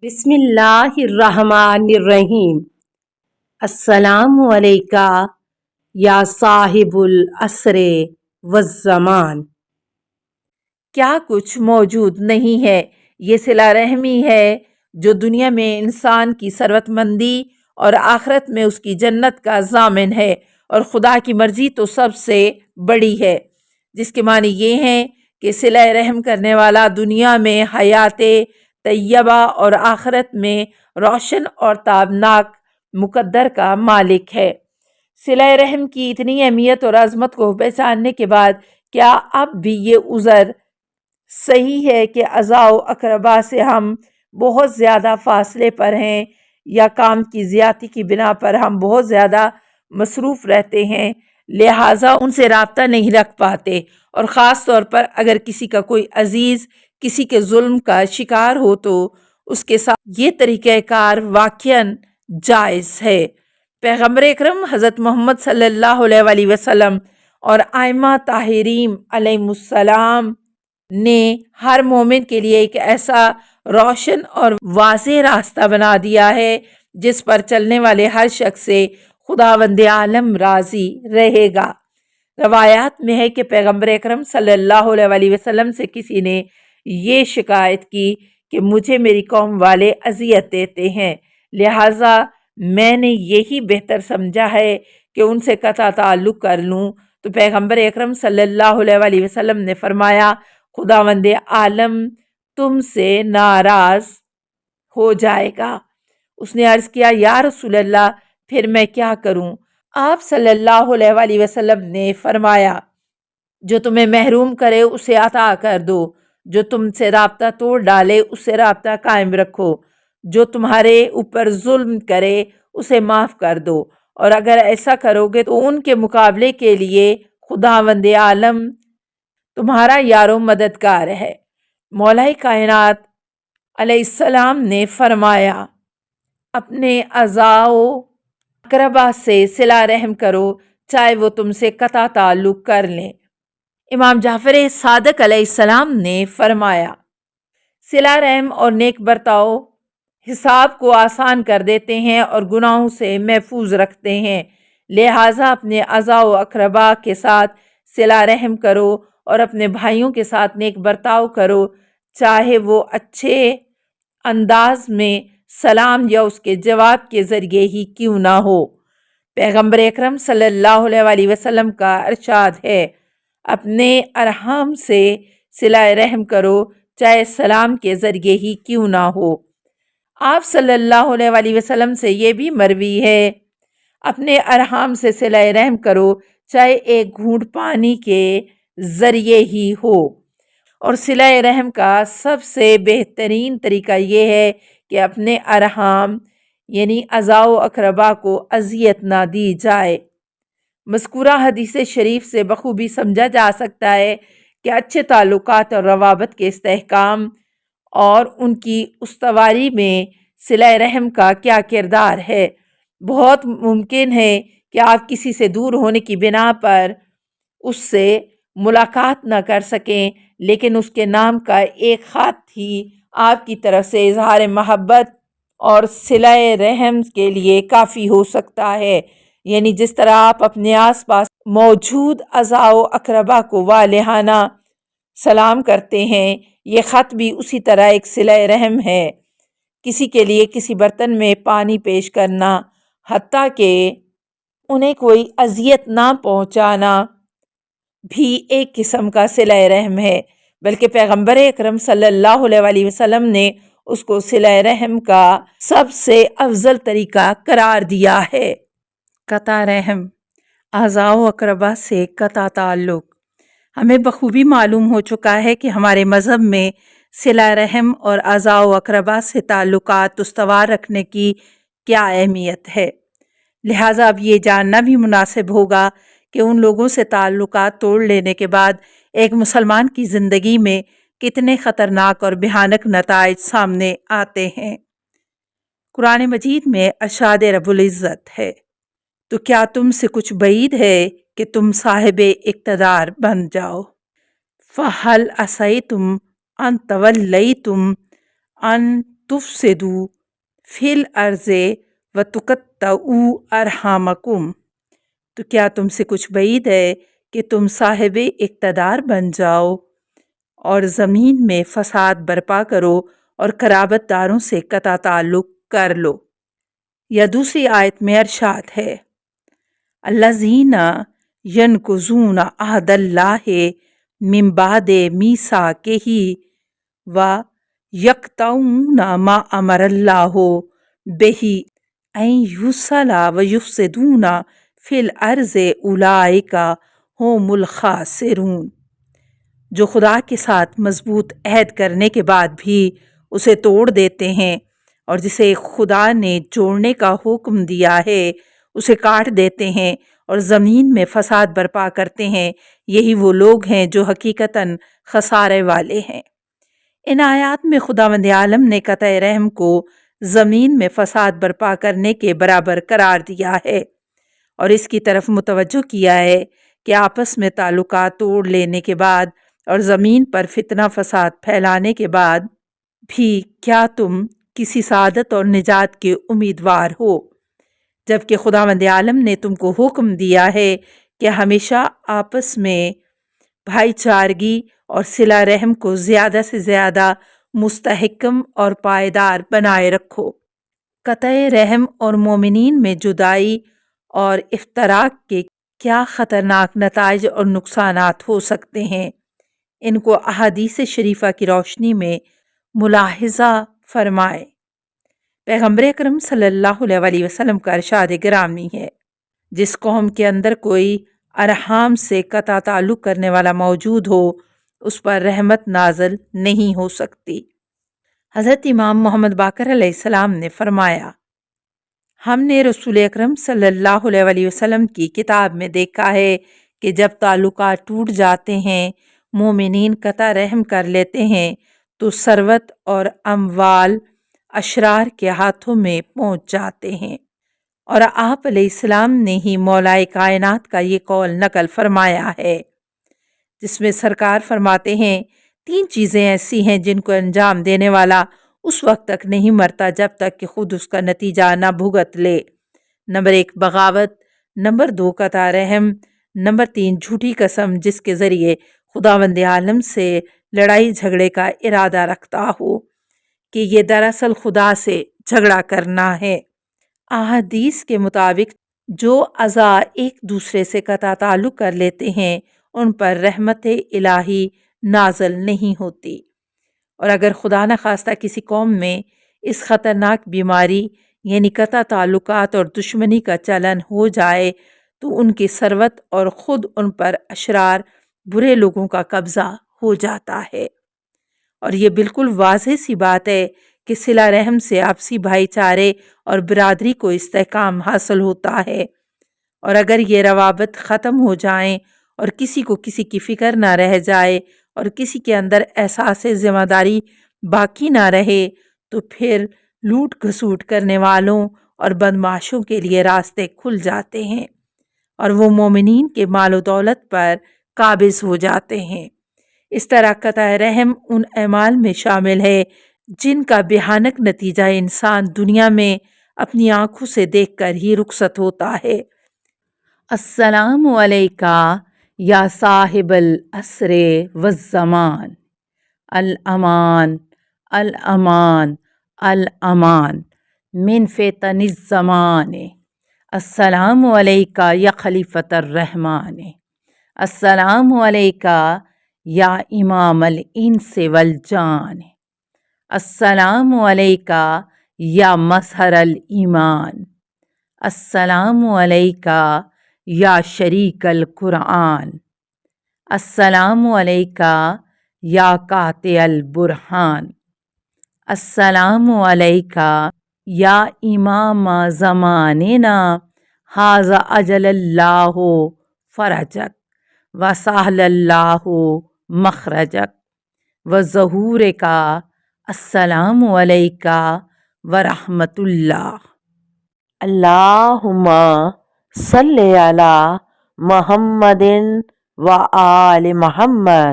بسم اللہ الرحمن الرحیم۔ السلام علیکہ یا صاحب العصر والزمان۔ کیا کچھ موجود نہیں ہے، یہ صلہ رحمی ہے جو دنیا میں انسان کی ثروت مندی اور آخرت میں اس کی جنت کا ضامن ہے، اور خدا کی مرضی تو سب سے بڑی ہے، جس کے معنی یہ ہیں کہ صلہ رحم کرنے والا دنیا میں حیات طیبہ اور آخرت میں روشن اور تابناک مقدر کا مالک ہے۔ صلہ رحم کی اتنی اہمیت اور عظمت کو پہچاننے کے بعد کیا اب بھی یہ عذر صحیح ہے کہ اعزاء و اقربا سے ہم بہت زیادہ فاصلے پر ہیں، یا کام کی زیادتی کی بنا پر ہم بہت زیادہ مصروف رہتے ہیں، لہٰذا ان سے رابطہ نہیں رکھ پاتے، اور خاص طور پر اگر کسی کا کوئی عزیز کسی کے ظلم کا شکار ہو تو اس کے ساتھ یہ طریقہ کار واقعاً جائز ہے۔ پیغمبر اکرم حضرت محمد صلی اللہ علیہ وآلہ وسلم اور ائمہ طاہرین علیہم السلام نے ہر مومن کے لیے ایک ایسا روشن اور واضح راستہ بنا دیا ہے جس پر چلنے والے ہر شخص سے خداوند عالم راضی رہے گا۔ روایات میں ہے کہ پیغمبر اکرم صلی اللہ علیہ وآلہ وسلم سے کسی نے یہ شکایت کی کہ مجھے میری قوم والے اذیت دیتے ہیں، لہٰذا میں نے یہی بہتر سمجھا ہے کہ ان سے قطع تعلق کر لوں، تو پیغمبر اکرم صلی اللہ علیہ وآلہ وسلم نے فرمایا خداوند عالم تم سے ناراض ہو جائے گا۔ اس نے عرض کیا یا رسول اللہ پھر میں کیا کروں؟ آپ صلی اللہ علیہ وآلہ وسلم نے فرمایا جو تمہیں محروم کرے اسے عطا کر دو، جو تم سے رابطہ توڑ ڈالے اس سے رابطہ قائم رکھو، جو تمہارے اوپر ظلم کرے اسے معاف کر دو، اور اگر ایسا کرو گے تو ان کے مقابلے کے لیے خداوند عالم تمہارا یار و مددگار ہے۔ مولا کائنات علیہ السلام نے فرمایا اپنے اعزاء و اقربا سے صلہ رحم کرو چاہے وہ تم سے قطع تعلق کر لیں۔ امام جعفر صادق علیہ السلام نے فرمایا صلہ رحم اور نیک برتاؤ حساب کو آسان کر دیتے ہیں اور گناہوں سے محفوظ رکھتے ہیں، لہٰذا اپنے اعزاء و اقربا کے ساتھ صلہ رحم کرو اور اپنے بھائیوں کے ساتھ نیک برتاؤ کرو، چاہے وہ اچھے انداز میں سلام یا اس کے جواب کے ذریعے ہی کیوں نہ ہو۔ پیغمبر اکرم صلی اللہ علیہ وآلہ وسلم کا ارشاد ہے اپنے ارحام سے صلہ رحم کرو چاہے سلام کے ذریعے ہی کیوں نہ ہو۔ آپ صلی اللہ علیہ وآلہ وسلم سے یہ بھی مروی ہے اپنے ارحام سے صلہ رحم کرو چاہے ایک گھونٹ پانی کے ذریعے ہی ہو، اور صلہ رحم کا سب سے بہترین طریقہ یہ ہے کہ اپنے ارحام یعنی اعزاء و اقربا کو اذیت نہ دی جائے۔ مذکورہ حدیث شریف سے بخوبی سمجھا جا سکتا ہے کہ اچھے تعلقات اور روابط کے استحکام اور ان کی استواری میں صلہ رحم کا کیا کردار ہے۔ بہت ممکن ہے کہ آپ کسی سے دور ہونے کی بنا پر اس سے ملاقات نہ کر سکیں، لیکن اس کے نام کا ایک خط ہی آپ کی طرف سے اظہار محبت اور صلہ رحم کے لیے کافی ہو سکتا ہے۔ یعنی جس طرح آپ اپنے آس پاس موجود اعزاء و اقربا کو والہانہ سلام کرتے ہیں، یہ خط بھی اسی طرح ایک صلہ رحم ہے۔ کسی کے لیے کسی برتن میں پانی پیش کرنا، حتیٰ کہ انہیں کوئی اذیت نہ پہنچانا بھی ایک قسم کا صلہ رحم ہے، بلکہ پیغمبر اکرم صلی اللہ علیہ وآلہ وسلم نے اس کو صلہ رحم کا سب سے افضل طریقہ قرار دیا ہے۔ قطع رحم، اعزاء و اقربا سے قطع تعلق۔ ہمیں بخوبی معلوم ہو چکا ہے کہ ہمارے مذہب میں صلہ رحم اور اعزاء و اقربا سے تعلقات استوار رکھنے کی کیا اہمیت ہے، لہٰذا اب یہ جاننا بھی مناسب ہوگا کہ ان لوگوں سے تعلقات توڑ لینے کے بعد ایک مسلمان کی زندگی میں کتنے خطرناک اور بھیانک نتائج سامنے آتے ہیں۔ قرآن مجید میں ارشاد رب العزت ہے تو کیا تم سے کچھ بعید ہے کہ تم صاحب اقتدار بن جاؤ؟ فَهَلْ عَصَيْتُمْ أَن تَوَلَّيْتُمْ أَن تفسدوا فی الارض وتقطعوا ارحامکم۔ تو کیا تم سے کچھ بعید ہے کہ تم صاحب اقتدار بن جاؤ اور زمین میں فساد برپا کرو اور قرابت داروں سے قطع تعلق کر لو۔ یا دوسری آیت میں ارشاد ہے الذین ینقضون عہد اللہ من بعد میثاقہ ویقطعون ما امر اللہ بہ ان یوصل ویفسدون فی الارض اولئک ھم الخاسرون۔ جو خدا کے ساتھ مضبوط عہد کرنے کے بعد بھی اسے توڑ دیتے ہیں اور جسے خدا نے جوڑنے کا حکم دیا ہے اسے کاٹ دیتے ہیں اور زمین میں فساد برپا کرتے ہیں، یہی وہ لوگ ہیں جو حقیقتاً خسارے والے ہیں۔ ان آیات میں خداوند عالم نے قطع رحم کو زمین میں فساد برپا کرنے کے برابر قرار دیا ہے اور اس کی طرف متوجہ کیا ہے کہ آپس میں تعلقات توڑ لینے کے بعد اور زمین پر فتنہ فساد پھیلانے کے بعد بھی کیا تم کسی سعادت اور نجات کے امیدوار ہو، جبکہ خداوند عالم نے تم کو حکم دیا ہے کہ ہمیشہ آپس میں بھائی چارگی اور صلہ رحم کو زیادہ سے زیادہ مستحکم اور پائیدار بنائے رکھو۔ قطع رحم اور مومنین میں جدائی اور افتراق کے کیا خطرناک نتائج اور نقصانات ہو سکتے ہیں، ان کو احادیث شریفہ کی روشنی میں ملاحظہ فرمائے۔ پیغمبر اکرم صلی اللہ علیہ وسلم کا ارشاد گرامی ہے جس قوم کے اندر کوئی ارحام سے قطع تعلق کرنے والا موجود ہو اس پر رحمت نازل نہیں ہو سکتی۔ حضرت امام محمد باقر علیہ السلام نے فرمایا ہم نے رسول اکرم صلی اللہ علیہ وسلم کی کتاب میں دیکھا ہے کہ جب تعلقات ٹوٹ جاتے ہیں، مومنین قطع رحم کر لیتے ہیں تو ثروت اور اموال اشرار کے ہاتھوں میں پہنچ جاتے ہیں۔ اور آپ علیہ السلام نے ہی مولائے کائنات کا یہ قول نقل فرمایا ہے جس میں سرکار فرماتے ہیں 3 چیزیں ایسی ہیں جن کو انجام دینے والا اس وقت تک نہیں مرتا جب تک کہ خود اس کا نتیجہ نہ بھگت لے۔ نمبر 1 بغاوت، نمبر 2 قطع رحم، نمبر 3 جھوٹی قسم جس کے ذریعے خداوند عالم سے لڑائی جھگڑے کا ارادہ رکھتا ہو کہ یہ دراصل خدا سے جھگڑا کرنا ہے۔ احادیث کے مطابق جو اعضاء ایک دوسرے سے قطع تعلق کر لیتے ہیں ان پر رحمت الہی نازل نہیں ہوتی، اور اگر خدا نخواستہ کسی قوم میں اس خطرناک بیماری یعنی قطع تعلقات اور دشمنی کا چلن ہو جائے تو ان کی ثروت اور خود ان پر اشرار برے لوگوں کا قبضہ ہو جاتا ہے۔ اور یہ بالکل واضح سی بات ہے کہ صلہ رحم سے آپسی بھائی چارے اور برادری کو استحکام حاصل ہوتا ہے، اور اگر یہ روابط ختم ہو جائیں اور کسی کو کسی کی فکر نہ رہ جائے اور کسی کے اندر احساس ذمہ داری باقی نہ رہے تو پھر لوٹ گھسوٹ کرنے والوں اور بدمعاشوں کے لیے راستے کھل جاتے ہیں اور وہ مومنین کے مال و دولت پر قابض ہو جاتے ہیں۔ اس طرح قطع رحم ان اعمال میں شامل ہے جن کا بھیانک نتیجہ انسان دنیا میں اپنی آنکھوں سے دیکھ کر ہی رخصت ہوتا ہے۔ السلام علیکہ یا صاحب العصر والزمان، الامان الامان الامان من فتن الزمان، السلام علیکہ یا خلیفۃ الرحمن، السلام علیکہ یا امام الانس والجان، السلام علیکہ یا مظہر الایمان، السلام علیکہ یا شریک القرآن، السلام علیکہ یا قاطع البرہان، السلام علیکہ یا امام زماننا ھذا اجل اللہ فرجک وسہل اللہ مخرجک وظہورک، السلام علیکہ ورحمۃ اللہ۔ اللہم صلی علی محمد و آل محمد۔